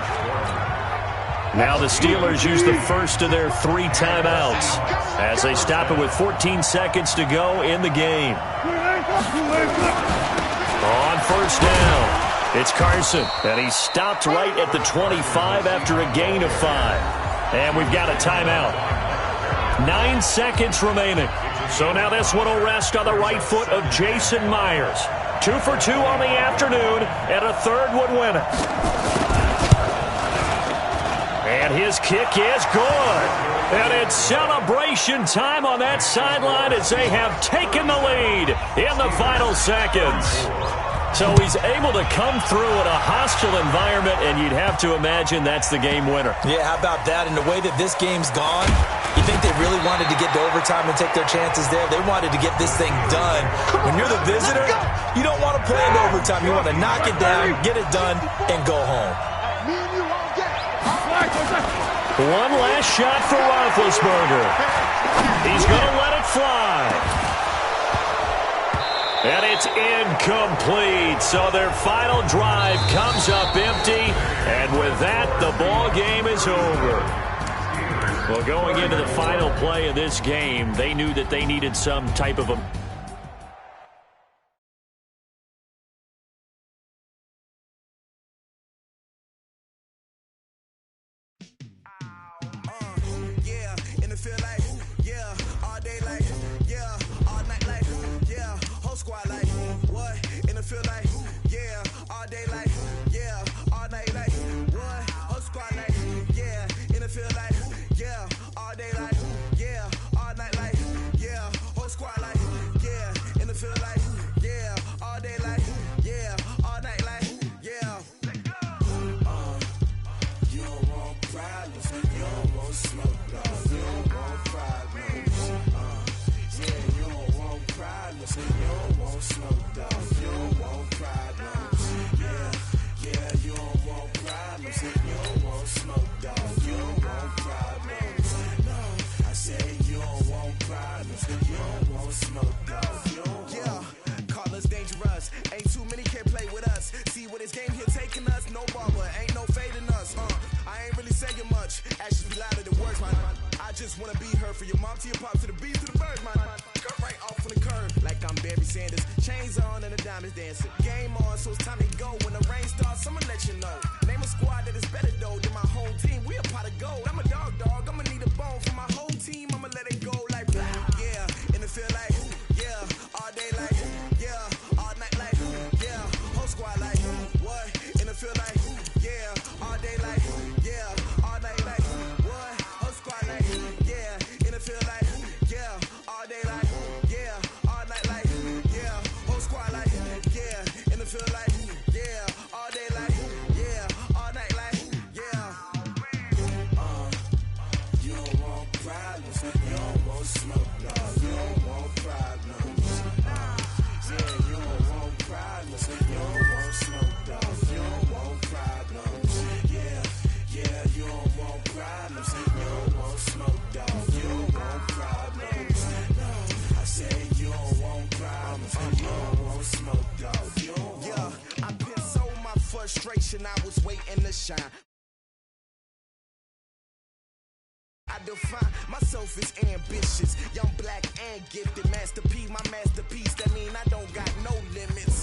Now the Steelers use the first of their 3 timeouts as they stop it with 14 seconds to go in the game. On first down. It's Carson, and he's stopped right at the 25 after a gain of 5. And we've got a timeout. 9 seconds remaining. So now this one will rest on the right foot of Jason Myers. 2 for 2 on the afternoon, and a third would win it. And his kick is good. And it's celebration time on that sideline as they have taken the lead in the final seconds. So he's able to come through in a hostile environment, and you'd have to imagine that's the game winner. Yeah, how about that? And the way that this game's gone, you think they really wanted to get to overtime and take their chances there? They wanted to get this thing done. When you're the visitor, you don't want to play in overtime. You want to knock it down, get it done, and go home. One last shot for Roethlisberger. He's going to let it fly. And it's incomplete. So their final drive comes up empty. And with that, the ball game is over. Well, going into the final play of this game, they knew that they needed some type of a... I'm a dog, I'ma need a bone for my whole team, I'ma let it go. to shine. I define myself as ambitious, young, black, and gifted. Master P, my masterpiece. That mean I don't got no limits.